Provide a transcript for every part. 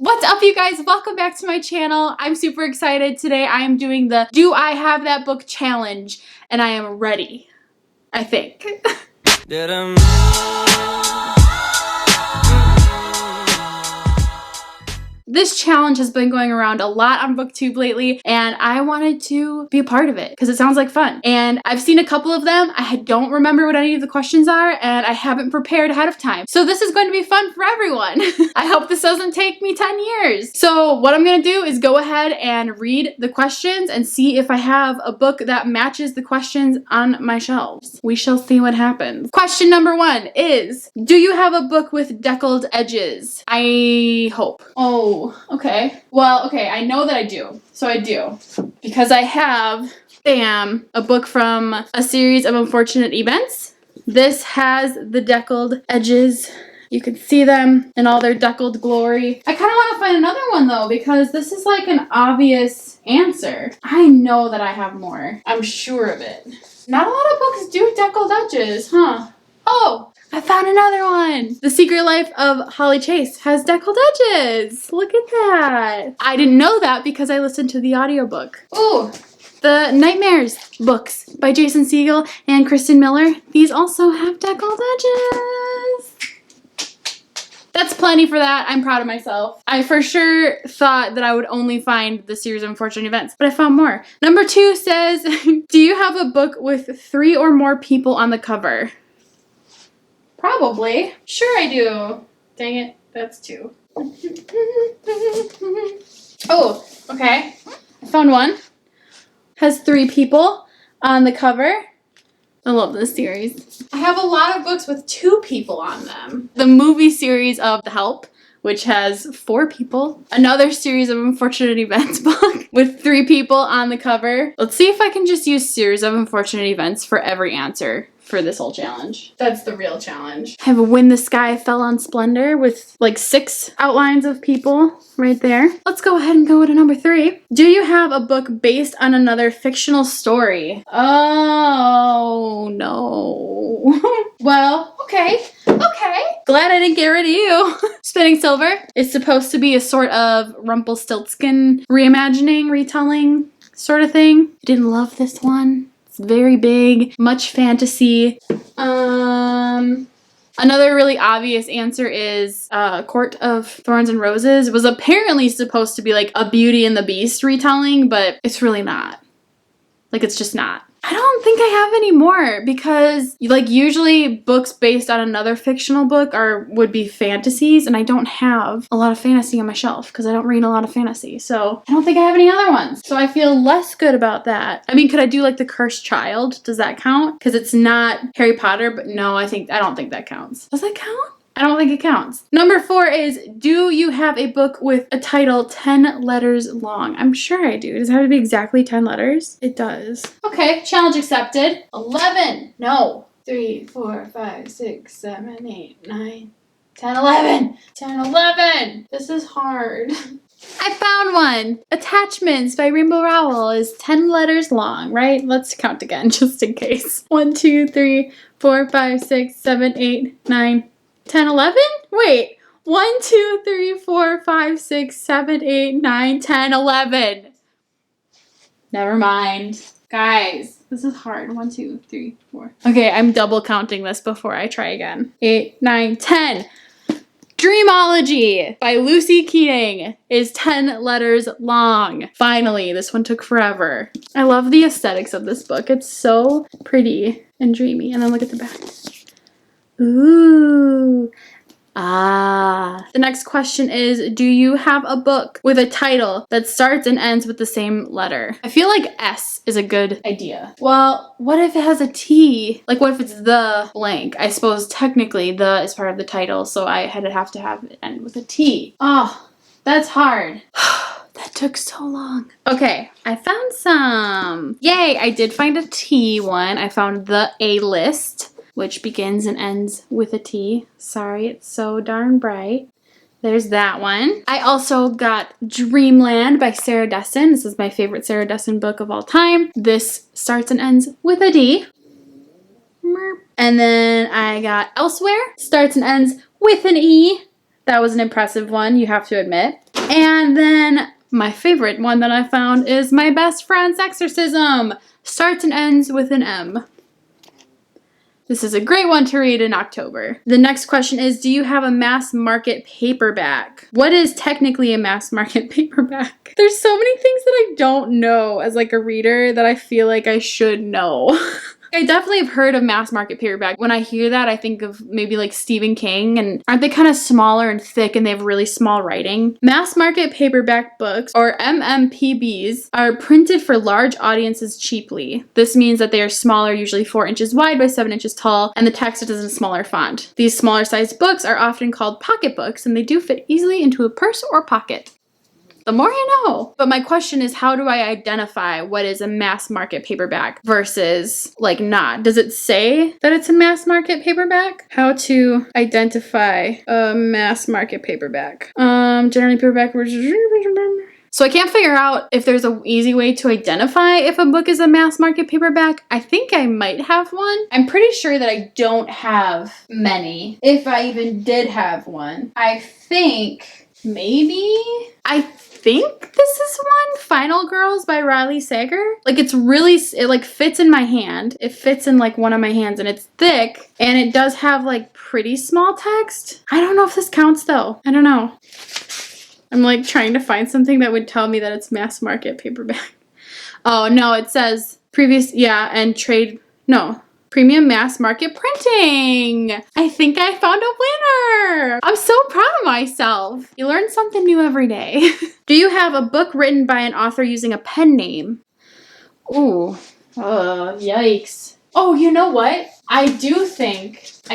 What's up, you guys? Welcome back to my channel. I'm super excited. Today I am doing the Do I Have That Book challenge, and I am ready, I think. This challenge has been going around a lot on BookTube lately, and I wanted to be a part of it because it sounds like fun. And I've seen a couple of them. I don't remember what any of the questions are, and I haven't prepared ahead of time. So this is going to be fun for everyone. I hope this doesn't take me 10 years. So what I'm going to do is go ahead and read the questions and see if I have a book that matches the questions on my shelves. We shall see what happens. Question number 1 is, do you have a book with deckled edges? I hope. Oh, okay. Well, okay, I know that I do. So I do. Because I have, bam, a book from a series of unfortunate events. This has the deckled edges. You can see them in all their deckled glory. I kind of want to find another one though, because this is like an obvious answer. I know that I have more. I'm sure of it. Not a lot of books do deckled edges, huh? Oh, I found another one. The Secret Life of Holly Chase has deckled edges. Look at that. I didn't know that because I listened to the audiobook. Ooh, the Nightmares books by Jason Segel and Kristen Miller. These also have deckled edges. That's plenty for that. I'm proud of myself. I for sure thought that I would only find the series of unfortunate events, but I found more. Number 2 says, do you have a book with 3 or more people on the cover? Probably. Sure I do. Dang it. That's 2. Oh, okay. I found one. Has 3 people on the cover. I love this series. I have a lot of books with 2 people on them. The movie series of The Help, which has 4 people. Another series of unfortunate events book with 3 people on the cover. Let's see if I can just use series of unfortunate events for every answer for this whole challenge. That's the real challenge. I have a When the Sky Fell on Splendor with like 6 outlines of people right there. Let's go ahead and go to number 3. Do you have a book based on another fictional story? Oh, no. Well, okay. Okay. Glad I didn't get rid of you. Spinning Silver is supposed to be a sort of Rumpelstiltskin reimagining, retelling sort of thing. Didn't love this one. Very big, much fantasy. Another really obvious answer is Court of Thorns and Roses. It was apparently supposed to be like a Beauty and the Beast retelling, but it's really not. Like, it's just not. I don't think I have any more because like usually books based on another fictional book would be fantasies, and I don't have a lot of fantasy on my shelf because I don't read a lot of fantasy. So I don't think I have any other ones. So I feel less good about that. I mean, could I do like The Cursed Child? Does that count? Because it's not Harry Potter, but no, I don't think that counts. Does that count? I don't think it counts. Number 4 is, do you have a book with a title 10 letters long? I'm sure I do. Does it have to be exactly 10 letters? It does. Okay, challenge accepted. 11. No. 3, 4, 5, 6, 7, 8, 9, 10, 11. 10, 11. This is hard. I found one. Attachments by Rainbow Rowell is 10 letters long, right? Let's count again just in case. 1, 2, 3, 4, 5, 6, 7, 8, 9, 10, 11? Wait. 1, 2, 3, 4, 5, 6, 7, 8, 9, 10, 11. Never mind. Guys, this is hard. 1, 2, 3, 4. Okay, I'm double counting this before I try again. 8, 9, 10. Dreamology by Lucy Keating is 10 letters long. Finally, this one took forever. I love the aesthetics of this book. It's so pretty and dreamy. And then look at the back. Ooh. Ah. The next question is, do you have a book with a title that starts and ends with the same letter? I feel like S is a good idea. Well, what if it has a T? Like, what if it's the blank? I suppose technically the is part of the title, so I have to have it end with a T. Oh, that's hard. That took so long. Okay, I found some. Yay, I did find a T one. I found The A-List, which begins and ends with a T. Sorry, it's so darn bright. There's that one. I also got Dreamland by Sarah Dessen. This is my favorite Sarah Dessen book of all time. This starts and ends with a D. And then I got Elsewhere. Starts and ends with an E. That was an impressive one, you have to admit. And then my favorite one that I found is My Best Friend's Exorcism. Starts and ends with an M. This is a great one to read in October. The next question is, do you have a mass market paperback? What is technically a mass market paperback? There's so many things that I don't know as like a reader that I feel like I should know. I definitely have heard of mass market paperback. When I hear that, I think of maybe like Stephen King, and aren't they kind of smaller and thick and they have really small writing? Mass market paperback books, or MMPBs, are printed for large audiences cheaply. This means that they are smaller, usually 4 inches wide by 7 inches tall, and the text is in a smaller font. These smaller sized books are often called pocketbooks, and they do fit easily into a purse or pocket. The more you know. But my question is, how do I identify what is a mass market paperback versus like not? Does it say that it's a mass market paperback? How to identify a mass market paperback. Generally paperback. So I can't figure out if there's an easy way to identify if a book is a mass market paperback. I think I might have one. I'm pretty sure that I don't have many. If I even did have one. I think this is one, Final Girls by Riley Sager. Like it like fits in my hand. It fits in like one of my hands and it's thick and it does have like pretty small text. I don't know if this counts though. I don't know. I'm like trying to find something that would tell me that it's mass market paperback. Oh no, it says premium mass market printing. I think I found a winner. I'm so proud of myself. You learn something new every day. Do you have a book written by an author using a pen name? Ooh, yikes. Oh, you know what? I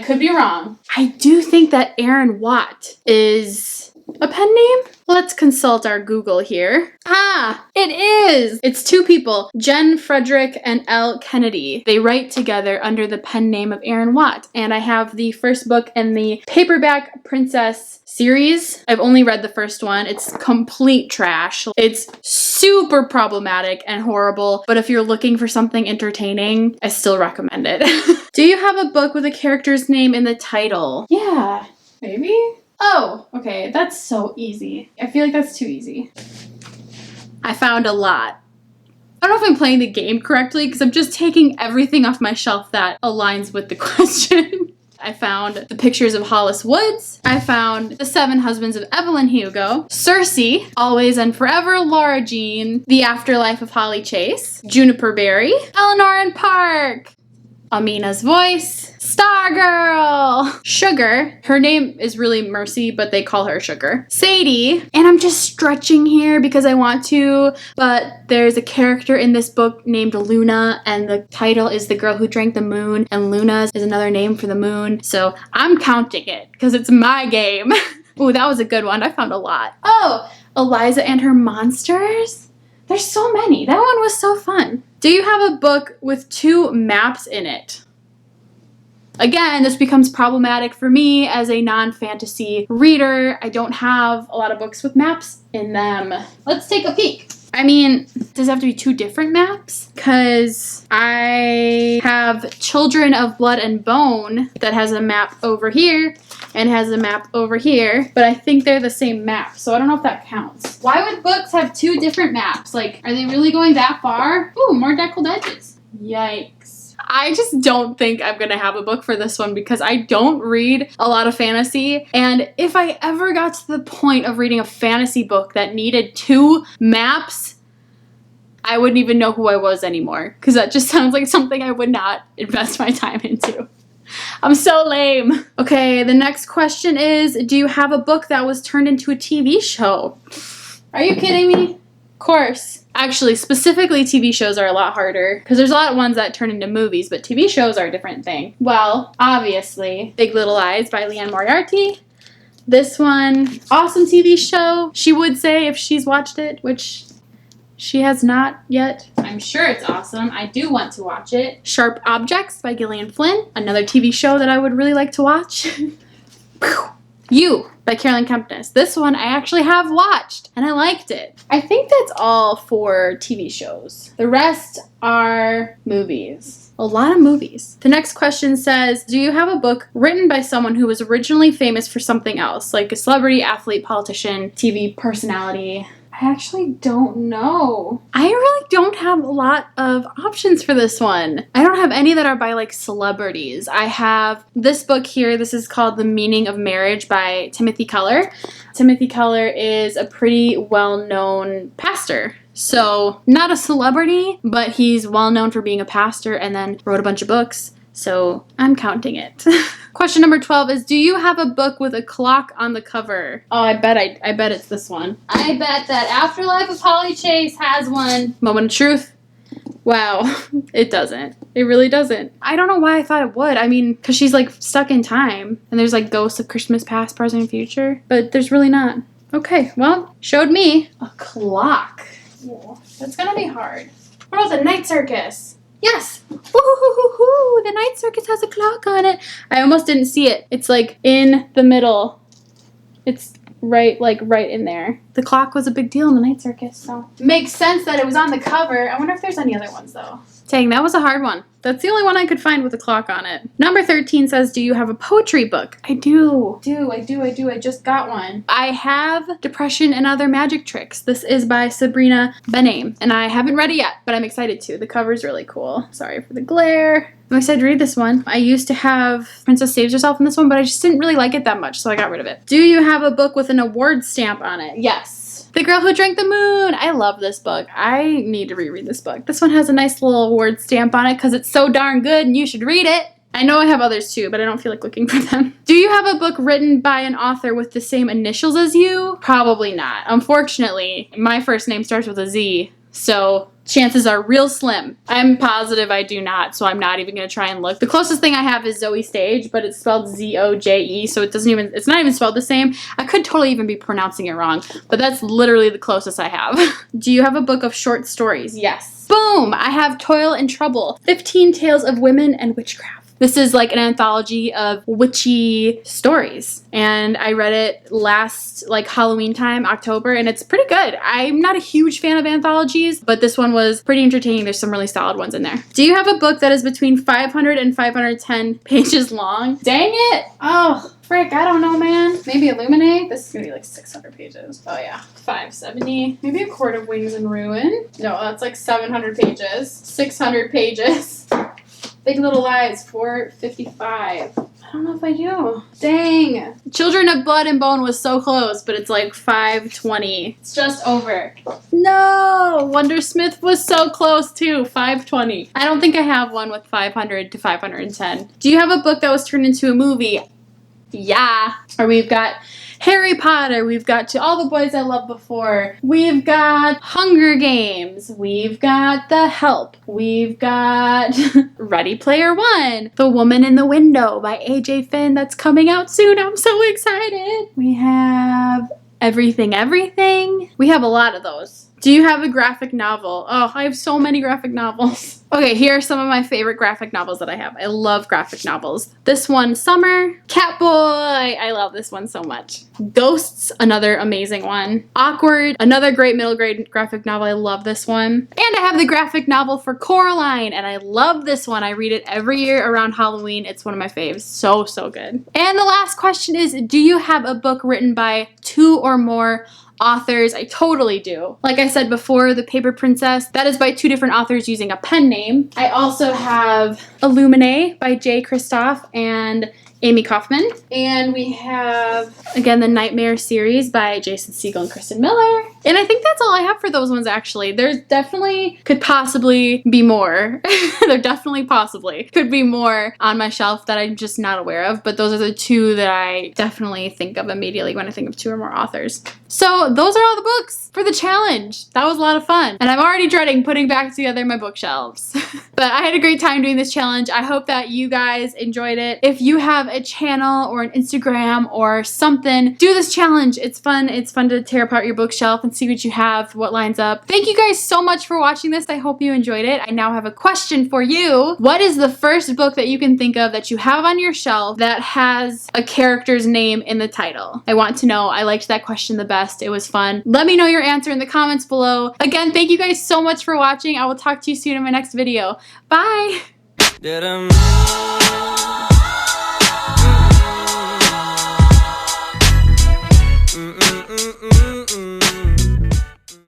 could be wrong. I do think that Aaron Watt is a pen name? Let's consult our Google here. Ah, it is! It's 2 people, Jen Frederick and Elle Kennedy. They write together under the pen name of Aaron Watt. And I have the first book in the Paperback Princess series. I've only read the first one. It's complete trash. It's super problematic and horrible, but if you're looking for something entertaining, I still recommend it. Do you have a book with a character's name in the title? Yeah, maybe? Oh, okay, that's so easy. I feel like that's too easy. I found a lot. I don't know if I'm playing the game correctly because I'm just taking everything off my shelf that aligns with the question. I found the pictures of Hollis Woods. I found The 7 Husbands of Evelyn Hugo. Circe, Always and Forever, Laura Jean. The Afterlife of Holly Chase. Juniper Berry. Eleanor and Park. Amina's Voice. Stargirl. Sugar. Her name is really Mercy, but they call her Sugar. Sadie. And I'm just stretching here because I want to, but there's a character in this book named Luna, and the title is The Girl Who Drank the Moon, and Luna is another name for the moon. So I'm counting it because it's my game. Ooh, that was a good one. I found a lot. Oh, Eliza and Her Monsters. There's so many. That one was so fun. Do you have a book with 2 maps in it? Again, this becomes problematic for me as a non-fantasy reader. I don't have a lot of books with maps in them. Let's take a peek. I mean, does it have to be 2 different maps? Because I have Children of Blood and Bone that has a map over here and has a map over here, but I think they're the same map, so I don't know if that counts. Why would books have 2 different maps? Like, are they really going that far? Ooh, more deckled edges. Yikes. I just don't think I'm gonna have a book for this one because I don't read a lot of fantasy, and if I ever got to the point of reading a fantasy book that needed 2 maps, I wouldn't even know who I was anymore because that just sounds like something I would not invest my time into. I'm so lame. Okay, the next question is, do you have a book that was turned into a TV show? Are you kidding me? Of course. Actually, specifically TV shows are a lot harder because there's a lot of ones that turn into movies, but TV shows are a different thing. Well, obviously, Big Little Lies by Leanne Moriarty. This one, awesome TV show, she would say if she's watched it, which she has not yet. I'm sure it's awesome. I do want to watch it. Sharp Objects by Gillian Flynn, another TV show that I would really like to watch. You, by Carolyn Kempness. This one I actually have watched and I liked it. I think that's all for TV shows. The rest are movies. A lot of movies. The next question says, do you have a book written by someone who was originally famous for something else, like a celebrity, athlete, politician, TV personality? I actually don't know. I really don't have a lot of options for this one. I don't have any that are by like celebrities. I have this book here. This is called The Meaning of Marriage by Timothy Keller. Timothy Keller is a pretty well-known pastor. So not a celebrity, but he's well known for being a pastor and then wrote a bunch of books. So I'm counting it. Question number 12 is, do you have a book with a clock on the cover? Oh, I bet it's this one. I bet that Afterlife of Polly Chase has one. Moment of truth. Wow, it doesn't. It really doesn't. I don't know why I thought it would. I mean, because she's like stuck in time and there's like ghosts of Christmas past, present, and future, but there's really not. Okay, well, showed me a clock. Ooh, that's gonna be hard. What about the night circus? Yes! Woo-hoo-hoo-hoo-hoo! The night circus has a clock on it. I almost didn't see it. It's like in the middle. It's right in there. The clock was a big deal in the night circus, so makes sense that it was on the cover. I wonder if there's any other ones though. Dang, that was a hard one. That's the only one I could find with a clock on it. Number 13 says, do you have a poetry book? I do. I just got one. I have Depression and Other Magic Tricks. This is by Sabrina Benaim, and I haven't read it yet, but I'm excited to. The cover's really cool. Sorry for the glare. I'm excited to read this one. I used to have Princess Saves Herself in this one, but I just didn't really like it that much, so I got rid of it. Do you have a book with an award stamp on it? Yes. The Girl Who Drank the Moon. I love this book. I need to reread this book. This one has a nice little award stamp on it because it's so darn good and you should read it. I know I have others too, but I don't feel like looking for them. Do you have a book written by an author with the same initials as you? Probably not. Unfortunately, my first name starts with a Z, so chances are real slim. I'm positive I do not, so I'm not even gonna try and look. The closest thing I have is Zoe Stage, but it's spelled Z-O-J-E, so it's not even spelled the same. I could totally even be pronouncing it wrong, but that's literally the closest I have. Do you have a book of short stories? Yes. Boom! I have Toil and Trouble, 15 Tales of Women and Witchcraft. This is like an anthology of witchy stories, and I read it last like Halloween time, October, and it's pretty good. I'm not a huge fan of anthologies, but this one was pretty entertaining. There's some really solid ones in there. Do you have a book that is between 500 and 510 pages long? Dang it! Oh, frick, I don't know, man. Maybe Illuminate? This is gonna be like 600 pages. Oh yeah, 570. Maybe A Court of Wings and Ruin? No, that's like 700 pages. 600 pages. Big Little Lies, 455. I don't know if I do. Dang. Children of Blood and Bone was so close, but it's like 520. It's just over. No! Wondersmith was so close too, 520. I don't think I have one with 500 to 510. Do you have a book that was turned into a movie? Yeah. Or we've got Harry Potter, we've got To All the Boys I Loved Before, we've got Hunger Games, we've got The Help, we've got Ready Player One, The Woman in the Window by A.J. Finn, that's coming out soon, I'm so excited. We have Everything. We have a lot of those. Do you have a graphic novel? Oh, I have so many graphic novels. Okay, here are some of my favorite graphic novels that I have. I love graphic novels. This one, Summer. Catboy. I love this one so much. Ghosts, another amazing one. Awkward, another great middle grade graphic novel. I love this one. And I have the graphic novel for Coraline, and I love this one. I read it every year around Halloween. It's one of my faves. So, so good. And the last question is, do you have a book written by 2 or more authors? I totally do. Like I said before, The Paper Princess, that is by 2 different authors using a pen name. I also have Illuminate by Jay Kristoff and Amy Kaufman. And we have, again, the Nightmare series by Jason Segel and Kristen Miller. And I think that's all I have for those ones, actually. There's definitely could possibly be more. There definitely possibly could be more on my shelf that I'm just not aware of, but those are the 2 that I definitely think of immediately when I think of 2 or more authors. So those are all the books for the challenge. That was a lot of fun. And I'm already dreading putting back together my bookshelves. But I had a great time doing this challenge. I hope that you guys enjoyed it. If you have a channel or an Instagram or something, do this challenge. It's fun. It's fun to tear apart your bookshelf and see what you have, what lines up. Thank you guys so much for watching this. I hope you enjoyed it. I now have a question for you. What is the first book that you can think of that you have on your shelf that has a character's name in the title? I want to know. I liked that question the best. It was fun. Let me know your answer in the comments below. Again, thank you guys so much for watching. I will talk to you soon in my next video. Bye!